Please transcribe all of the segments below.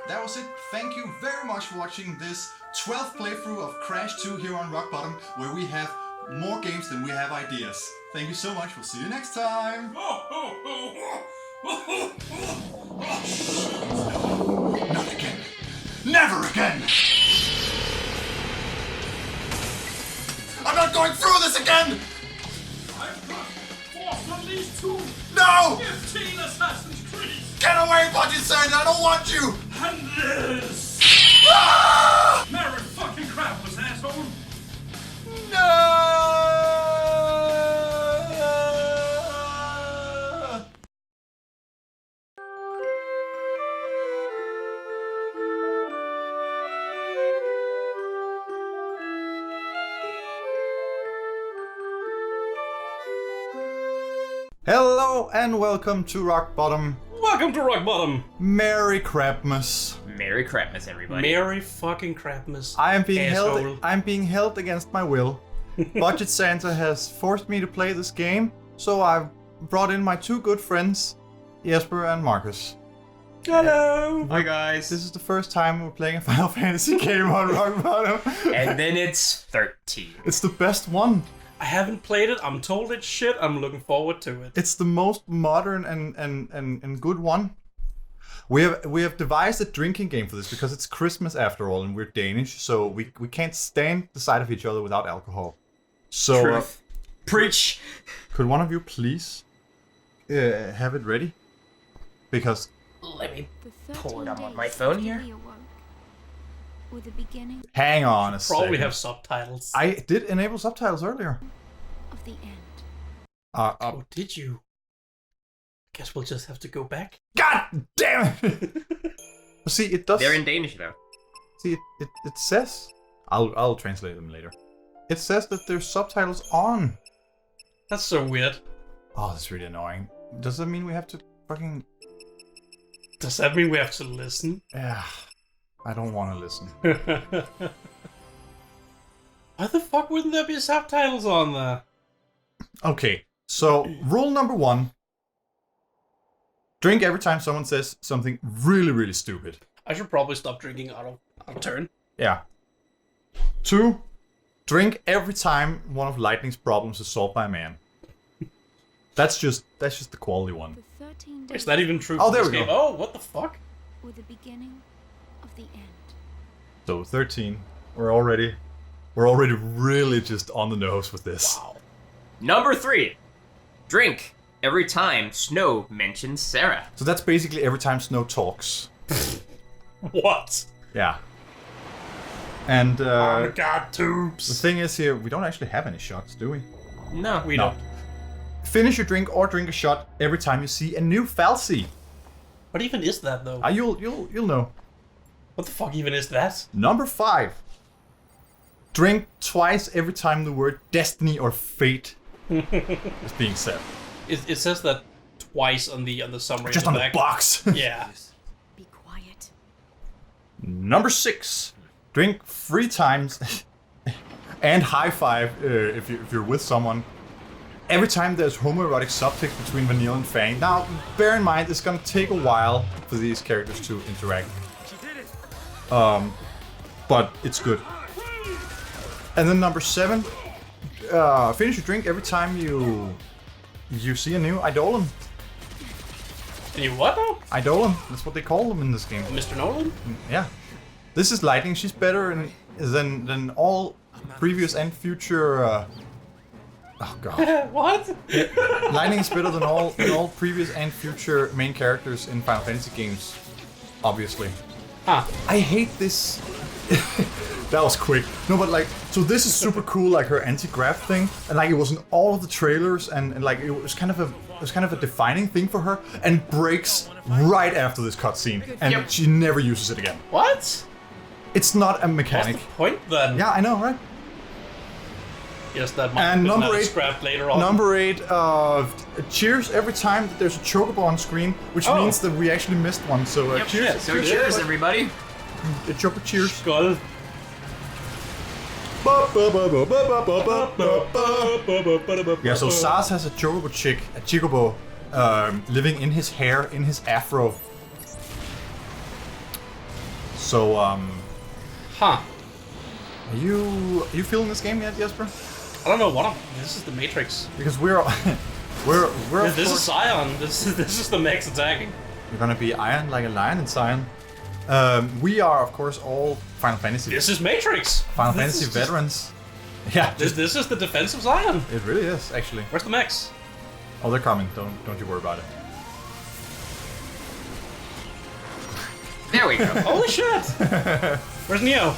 that was it. Thank you very much for watching this 12th playthrough of Crash 2 here on Rock Bottom, where we have more games than we have ideas. Thank you so much. We'll see you next time. Not again. Never again. I'm not going through this again. I've got forced at least 2. No! 15 Assassin's Creed. Get away, Budget-san! I don't want you! And this. Ah! Merry fucking Crapmas, asshole. No! Hello and welcome to Rock Bottom. Welcome to Rock Bottom. Merry Crapmas. Merry Crapmas, everybody. Merry fucking Crapmas. I am being asshole. held. I'm being held against my will. Budget Santa has forced me to play this game, so I've brought in my two good friends, Jesper and Marcus. Hello. Hi, guys. This is the first time we're playing a Final Fantasy game on Rock Bottom. And then it's 13. It's the best one. I haven't played it. I'm told it's shit. I'm looking forward to it. It's the most modern and good one. We have devised a drinking game for this because it's Christmas after all, and we're Danish, so we can't stand the sight of each other without alcohol. So, Truth. Preach. could one of you please have it ready? Because Let me pull it up on my phone here. With a beginning hang on a Probably second. have subtitles. I did enable subtitles earlier. of the end. Oh, did you? Guess we'll just have to go back. God damn it! See, it does. They're in Danish, though. See, it says. I'll translate them later. It says that there's subtitles on. That's so weird. Oh, that's really annoying. Does that mean we have to fucking? Does that mean we have to listen? Yeah, I don't want to listen. Why the fuck wouldn't there be subtitles on there? Okay, so rule number 1. Drink every time someone says something really, really stupid. I should probably stop drinking out of turn. Yeah. 2. Drink every time one of Lightning's problems is solved by a man. That's just the quality one. The 13 Is that even true? Oh, for there this we go. game? Oh, what the fuck? with the beginning of the end. So 13. We're already really just on the nose with this. Wow. Number 3. Drink every time Snow mentions Sarah. So that's basically every time Snow talks. What? Yeah. And Oh god, the tubes. thing is here, we don't actually have any shots, do we? No. We No. don't. Finish your drink or drink a shot every time you see a new fal'Cie. What even is that though? You'll know. What the fuck even is that? Number 5. Drink twice every time the word destiny or fate is being said. It says that twice on the summary. Just in on the back. box. Yeah. Be quiet. Number 6. Drink 3 times and high five if you're with someone. Every time there's homoerotic subtext between Vanille and Fang. Now, bear in mind, it's gonna take a while for these characters to interact. But it's good. And then number 7, finish your drink every time you see a new Eidolon. And you what now? Eidolon, that's what they call them in this game. Mr. Nolan? Yeah. This is Lightning, she's better than all previous and future... oh god. What? Lightning is better than all previous and future main characters in Final Fantasy games, obviously. Huh. I hate this. That was quick. No, but like, so this is super cool, like her anti-grav thing, and like it was in all of the trailers, and like it was kind of a defining thing for her, and breaks right after this cutscene, and Yep. she never uses it again. What? It's not a What's mechanic. the point then? Yeah, I know, right? Yes, that might And be number 8, scrapped later on. Number 8, cheers every time that there's a chocobo on screen, which Oh. means that we actually missed one. So Yep. cheers, So cheers, everybody. choco cheers. Skull. Yeah, so Sars has a chocobo living in his hair, in his afro. So, Huh. are you feeling this game yet, Jesper? I don't know what I'm... This is the Matrix. Because we're we're of This is course, Zion. This is the mechs attacking. you're gonna be iron like a lion in Zion. We are of course all Final Fantasy This is Matrix. Final This Fantasy is just- veterans. Yeah, This is the defense of Zion. it really is actually. Where's the mechs? Oh, they're coming. Don't you worry about it. There we go. Holy shit! Where's Neo?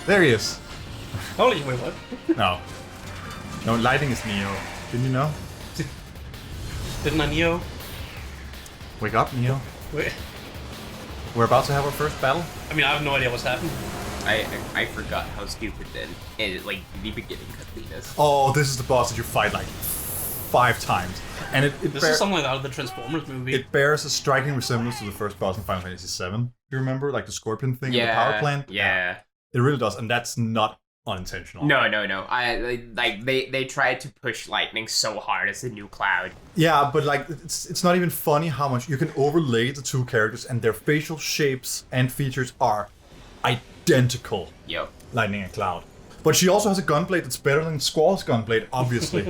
There he is. Holy wait, what? No, lighting is Neo. Didn't you know? Didn't I Neo? Wake up, Neo. Wait. We're about to have our first battle. I mean, I have no idea what's happening. I forgot how stupid then. And like the beginning cutscene is. Oh, this is the boss that you fight like 5 times, and it This is something out of the Transformers movie. it bears a striking resemblance to the first boss in Final Fantasy VII. You remember, like the scorpion thing in the power plant? Yeah. It really does, and that's not unintentional. No. They tried to push lightning so hard as a new Cloud. Yeah, but like it's not even funny how much you can overlay the two characters, and their facial shapes and features are identical. Yo. Lightning and Cloud. But she also has a gunblade that's better than Squall's gunblade, obviously.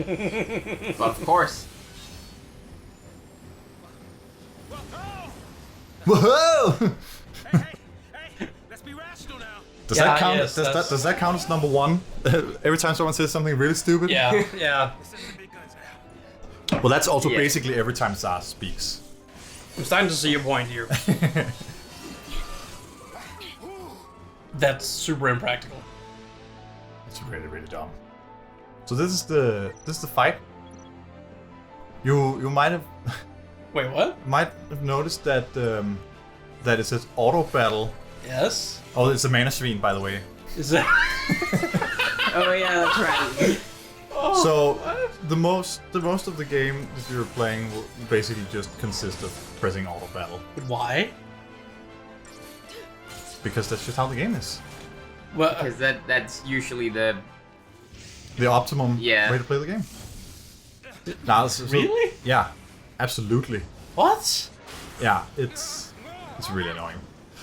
Of course. Whoa! Let's be rational now. Does Yeah, that count? yes, does that count as number 1? Every time someone says something really stupid? Yeah, yeah. Send the big guns now. Well, that's also Yeah. basically every time Zaz speaks. I'm starting to see your point here. That's super impractical. It's really, really dumb. So this is the fight. You might have Wait, what? noticed that that it says auto battle. Yes? Oh, it's a mana swing, by the way. Is that... Oh yeah, that's right. Oh, So what? the most of the game that you're playing will basically just consist of pressing auto battle, Why? because that's just how the game is. Well, Because that's usually the The optimum Yeah. way to play the game. Nah, really? Yeah, absolutely. What? Yeah, it's really annoying.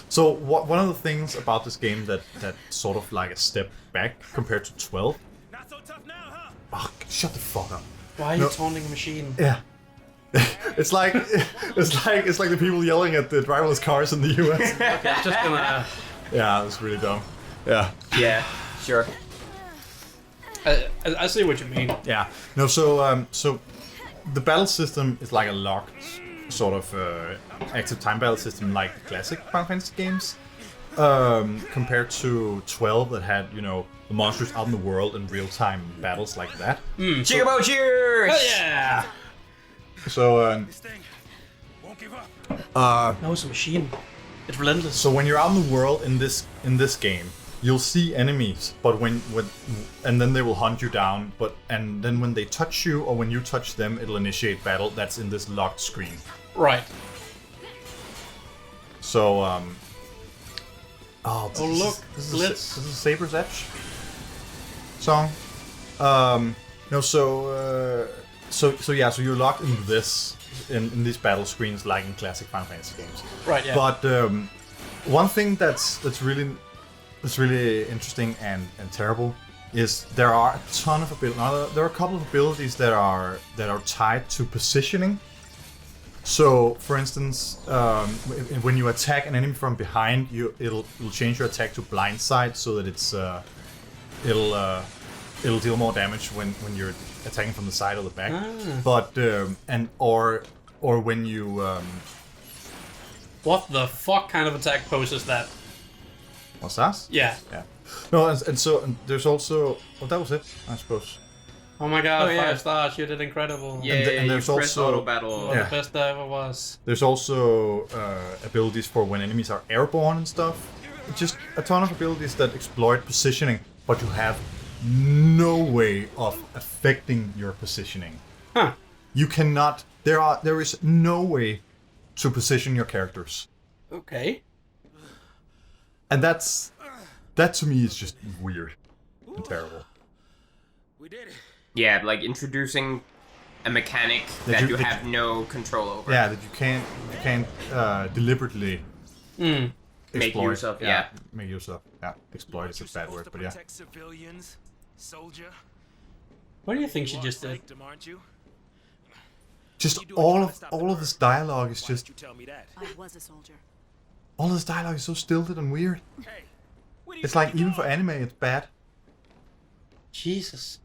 So one of the things about this game that sort of like a step back compared to 12. Not so tough now, huh? Oh, shut the fuck up. Why are No. you taunting a machine? Yeah. it's like the people yelling at the driverless cars in the US. Okay, I'm just gonna... Yeah, it's really dumb. Yeah. yeah, sure. I see what you mean. Yeah. No, so the battle system is like a locked sort of active time battle system like classic Final Fantasy games. Compared to 12 that had, the monsters out in the world and real-time battles like that. Chigabo cheers! Oh yeah! So This thing won't give up. No, it's a machine. It's relentless. so when you're out in the world in this game, you'll see enemies, but and then they will hunt you down, and then when they touch you or when you touch them, it'll initiate battle. That's in this locked screen. Right. So oh, look, this Blitz. is a Saber's Edge song. No, so yeah, so you're locked into this in these battle screens like in classic Final Fantasy games. Right, yeah. But one thing that's really interesting and terrible is there are a ton of abilities. There are a couple of abilities that are tied to positioning. So, for instance, when you attack an enemy from behind, it'll change your attack to blindside so that it'll deal more damage when you're attacking from the side or the back. But or when you What the fuck kind of attack pose is that? what's that? Yeah. Yeah. No, and there's also that was it, I suppose. Oh my god, Oh, yeah. 5 stars, you did incredible. Yeah, and there's you press also- auto battle. You're Yeah. the best I ever was. There's also abilities for when enemies are airborne and stuff. Just a ton of abilities that exploit positioning, but you have no way of affecting your positioning. Huh. You cannot. There is no way to position your characters, Okay. and that to me is just weird and terrible. We did it. Yeah, like introducing a mechanic That that you- you have no control over. Yeah, that you can't deliberately exploit. use of, yeah. Make use of. Yeah, exploit is a bad word, but yeah. Protect civilians, soldier. What do you think she You are just did? sanctum, aren't you? Just You do what you all wanna of stop the all of this murder. dialogue is Why just don't you tell me that? I was a soldier. all of this dialogue is so stilted and weird. Hey, where do you It's think like you're even for going? anime, it's bad. Jesus.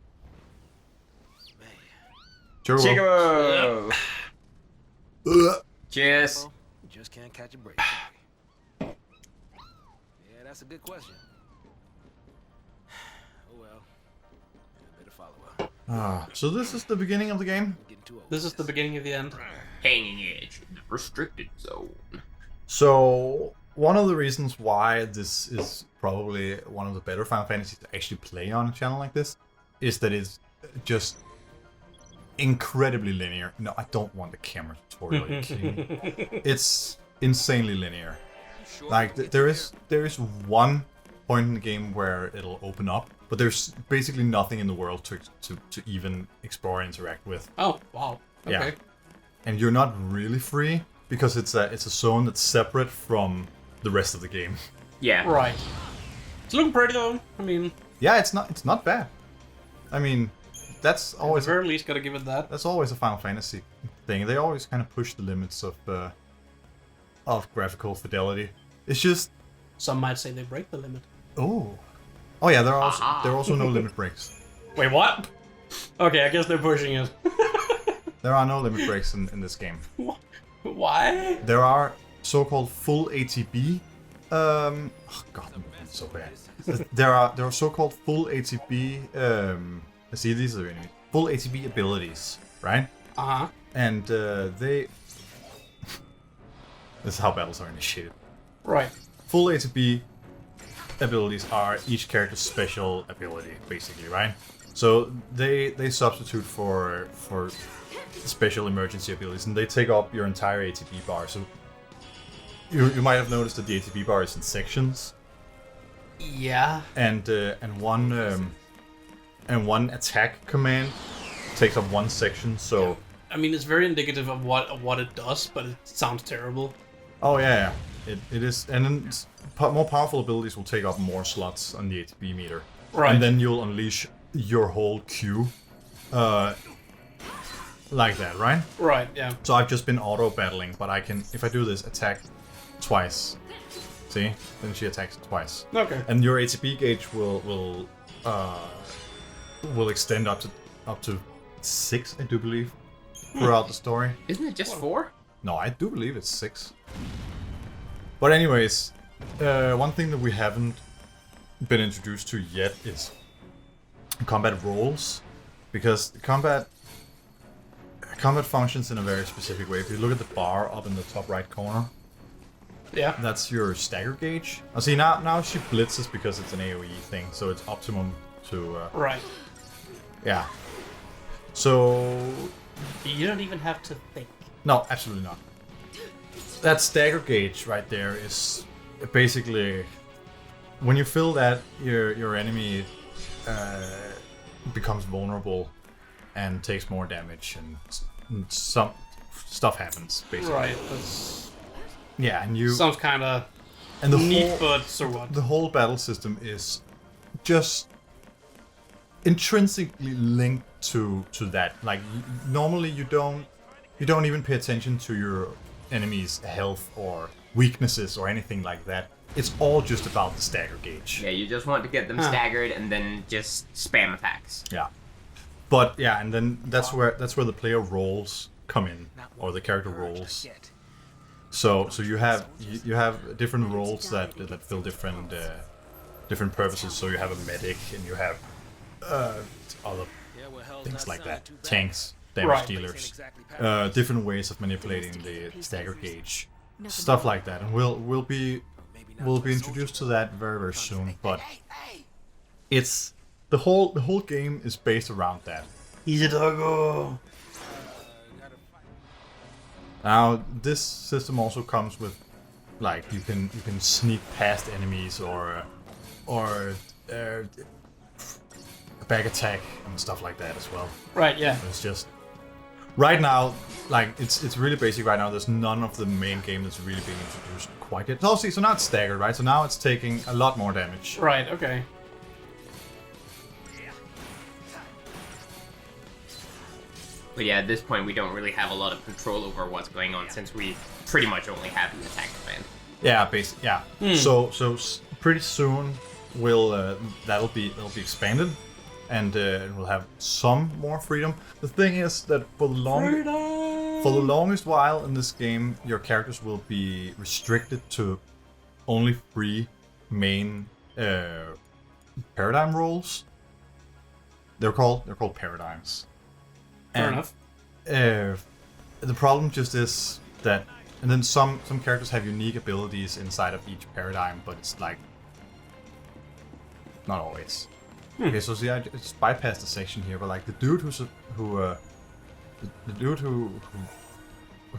Sure. Chico! Ugh. Cheers. You just can't catch a break. can we? Yeah, that's a good question. Oh well. A bit of follow-up. So this is the beginning of the game. I'm getting too old. This is the beginning of the end. Hanging edge, the restricted zone. So one of the reasons why this is probably one of the better Final Fantasies to actually play on a channel like this is that it's just incredibly linear. No, I don't want the camera tutorial. Are you kidding me? It's insanely linear. Sure Like we'll get there is one point in the game where it'll open up, but there's basically nothing in the world to even explore and interact with. Oh, wow. Okay. Yeah. And you're not really free because it's a zone that's separate from the rest of the game. Yeah. Right. It's looking pretty though. I mean, Yeah, it's not bad. I mean, that's at the always very least, gotta give it that. that's always a Final Fantasy thing. They always kind of push the limits of graphical fidelity. It's just Some might say they break the limit. oh yeah, there are also no limit breaks. Wait, what? Okay, I guess they're pushing it. There are no limit breaks in this game. Why? There are so-called full ATB. Oh God, it's so bad. There are so-called full ATB. See, these are enemies. Full ATB abilities, right? Uh-huh. And they. This is how battles are initiated. Right. Full ATB abilities are each character's special ability, basically, right? So they substitute for special emergency abilities, and they take up your entire ATB bar. So you might have noticed that the ATB bar is in sections, Yeah. and one attack command takes up one section. So I mean, it's very indicative of what it does, but it sounds terrible. oh yeah, it is, and then more powerful abilities will take up more slots on the ATB meter, Right. and then you'll unleash your whole queue, like that, right? Right, yeah. So I've just been auto battling, but I can, if I do this, attack twice. See? Then she attacks twice. Okay. And your ATB gauge will extend up to 6, I do believe, throughout the story. Isn't it just 4? No, I do believe it's 6. But anyways, one thing that we haven't been introduced to yet is combat roles, because combat functions in a very specific way. If you look at the bar up in the top right corner, Yeah. that's your stagger gauge. Oh, see, now she blitzes because it's an AoE thing, so it's optimum to Right. yeah. So You don't even have to think. no, absolutely not. That stagger gauge right there is basically when you fill that, your enemy becomes vulnerable and takes more damage, and some stuff happens basically. Right. That's Yeah, and you sounds kind of and the neat, whole but so what? the whole battle system is just intrinsically linked to that. Like normally you don't even pay attention to your enemy's health or weaknesses or anything like that. It's all just about the stagger gauge. Yeah, you just want to get them staggered and then just spam attacks. Yeah. But yeah, and then that's where the player roles come in, or the character roles. So you have different roles that fill different purposes. So you have a medic, and you have other things like that, tanks, damage Right. dealers, different ways of manipulating the stagger gauge, stuff like that. And we'll be introduced to that very, very soon. But it's the whole game is based around that. He's a doggo. Now this system also comes with, like, you can sneak past enemies or back attack and stuff like that as well. Right. Yeah. It's just right now, like it's really basic right now. There's none of the main game that's really being introduced quite yet. Oh, see, so now it's staggered, right? So now it's taking a lot more damage. Right, okay. But yeah, at this point, we don't really have a lot of control over what's going on since we pretty much only have the attack command. Yeah, basically, yeah. So pretty soon that'll be expanded, and we'll have some more freedom. The thing is that for the longest while in this game, your characters will be restricted to only 3 main paradigm roles. They're called paradigms. Fair And, enough. The problem just is that, and then some characters have unique abilities inside of each paradigm, but it's like not always. Okay, so see, I just bypassed the section here, but like the dude who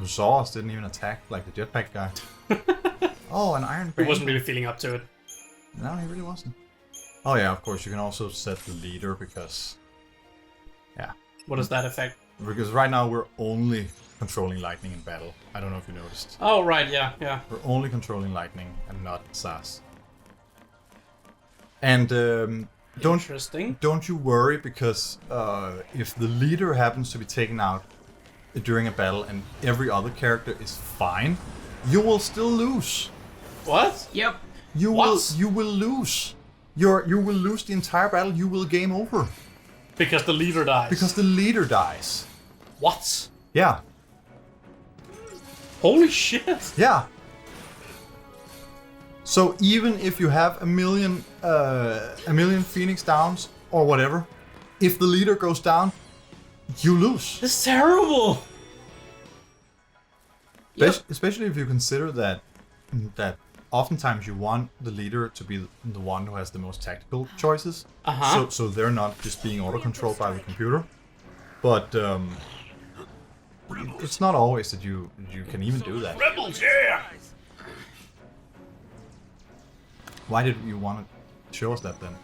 saw us didn't even attack, like the jetpack guy. Oh, an iron He band. wasn't really feeling up to it. No, he really wasn't. Oh yeah, of course you can also set the leader because, yeah. What does that affect? Because right now we're only controlling lightning in battle. I don't know if you noticed. Oh, right, yeah, yeah. We're only controlling lightning and not SAS. And Interesting. don't you worry, because if the leader happens to be taken out during a battle and every other character is fine, you will still lose. What? Yep. You What? will lose. You will lose the entire battle. You will game over Because the leader dies. because the leader dies. What? Yeah. Holy shit! Yeah. So even if you have a million Phoenix downs or whatever, if the leader goes down, you lose. This is terrible! Especially if you consider that oftentimes you want the leader to be the one who has the most tactical choices. Uh-huh. So they're not just being auto-controlled by the computer. But it's not always that you can even do that. Rebels, yeah! Why did you want to show us that then?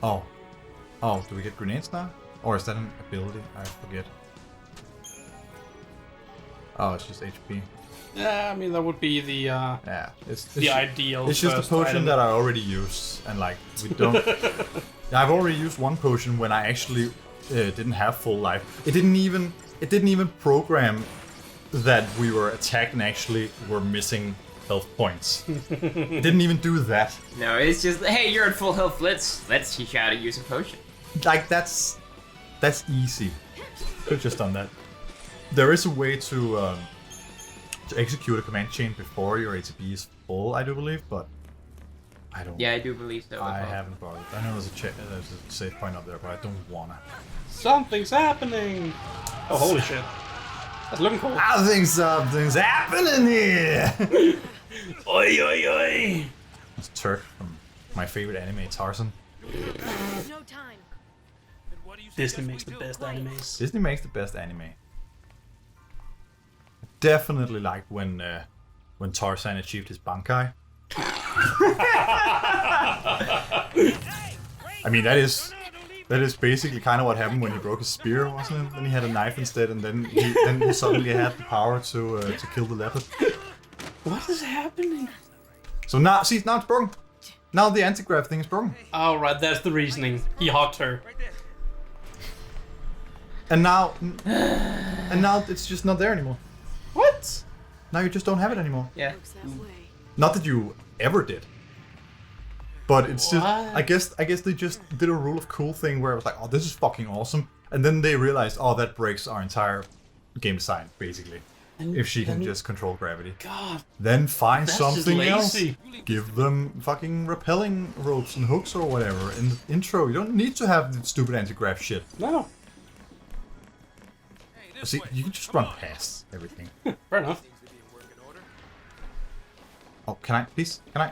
Oh, do we get grenades now? Or is that an ability? I forget. Oh, it's just HP. Yeah, I mean, that would be the Yeah, it's the ideal. It's just a first potion item. that I already used, and like we don't. I've already used one potion when I actually didn't have full life. It didn't even program that we were attacked and actually were missing health points. It didn't even do that. No, it's just, hey, you're at full health. Let's teach you how to use a potion. Like that's easy. Could've just done that. There is a way to execute a command chain before your ATB is full, I do believe, but I don't. Yeah, I do believe so. I as well. haven't bothered. I know there's a save point up there, but I don't wanna. Something's happening! Oh, holy shit. That's looking cool. I think something's happening here. Oi, oi, oi! It's Turk from my favorite anime, Tarzan. No time. Disney makes the best animes. Disney makes the best anime. Definitely like when Tarzan achieved his Bankai. I mean, that is basically kind of what happened when he broke his spear, wasn't it? Then he had a knife instead, and then he suddenly had the power to kill the leopard. What is happening? So now, see, now it's broken. Now the anti-grav thing is broken. Oh, right, that's the reasoning. He hogged her. And now it's just not there anymore. What? Now you just don't have it anymore. Yeah. Looks that way. Not that you ever did. But it's just, What? I guess they just did a rule of cool thing where it was like, oh, this is fucking awesome. And then they realized, oh, that breaks our entire game design, basically. If she can just control gravity. God, Then find that's just something else. lazy. Give them fucking repelling ropes and hooks or whatever in the intro. You don't need to have the stupid anti-grav shit. No. See, you can just run past everything. Fair enough. Oh, can I, please? Can I?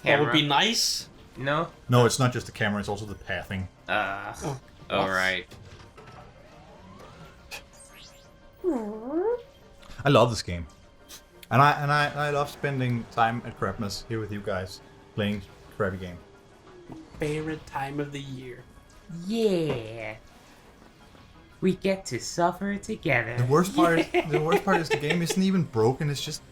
That would be Camera. nice. No? No, it's not just the camera, it's also the pathing. Oh. Alright. I love this game. And I love spending time at Crapmas here with you guys, playing crappy game. Favorite time of the year. Yeah. We get to suffer together. The worst part is the game isn't even broken. It's just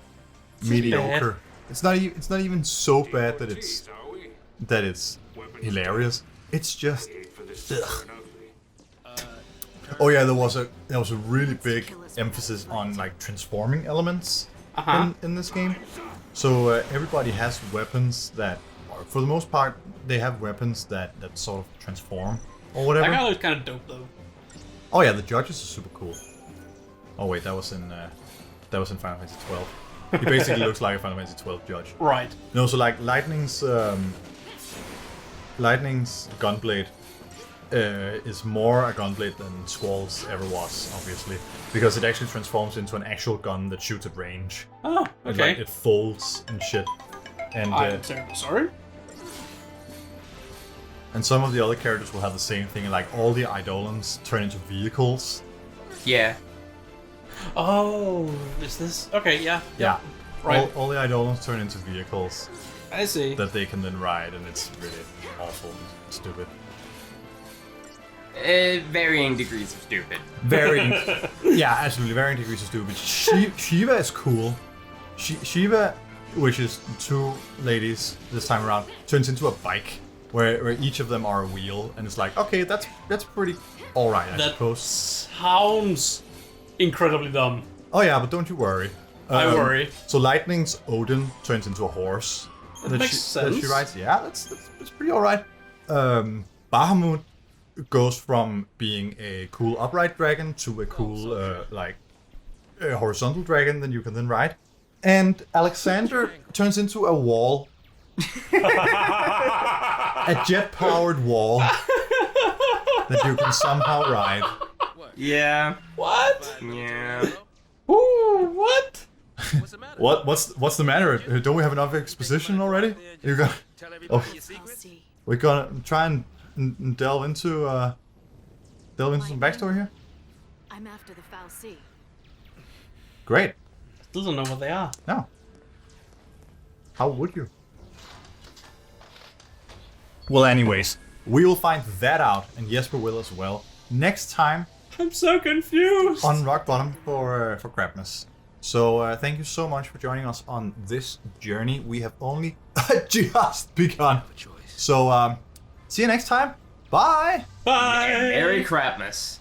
mediocre. It's not even so bad that it's hilarious. It's just ugh. Oh yeah, there was a really big emphasis on like transforming elements in this game. So everybody has weapons that, or for the most part, they have weapons that sort of transform or whatever. That guy looks kind of dope though. Oh yeah, the judges are super cool. Oh wait, that was in Final Fantasy XII. He basically looks like a Final Fantasy XII judge. Right. No, so like Lightning's gunblade is more a gunblade than Squall's ever was, obviously, because it actually transforms into an actual gun that shoots at range. Oh, okay. It folds and shit. And I'm terribly sorry. and some of the other characters will have the same thing. Like all the Eidolons turn into vehicles. Yeah. Oh, is this? Okay, yeah. Yeah. Right. All the Eidolons turn into vehicles I see. that they can then ride, and it's really awful and stupid. Varying degrees of stupid. Varying, yeah, absolutely, varying degrees of stupid. Shiva is cool. Shiva, which is two ladies this time around, turns into a bike where each of them are a wheel, and it's like, okay, that's pretty alright, I suppose. Sounds incredibly dumb. Oh yeah, but don't you worry. I worry. So Lightning's Odin turns into a horse. That makes sense. That she rides. Yeah, that's pretty alright. Bahamut goes from being a cool upright dragon to a cool a horizontal dragon that you can then ride. And Alexander turns into a wall. A jet-powered wall that you can somehow ride. Yeah. What? Yeah. Ooh, what? What's the matter? What's the matter? Don't we have enough exposition already? You got. Tell everybody your I'll secrets. see. We're gonna try and delve into some backstory here. I'm after the foul sea. Great. Still don't know what they are. No. How would you? Well, anyways, we will find that out, and Jesper will as well, next time I'm so confused. on Rock Bottom for Crapmas. So thank you so much for joining us on this journey. We have only just begun. So see you next time. Bye. Bye. Merry Crapmas.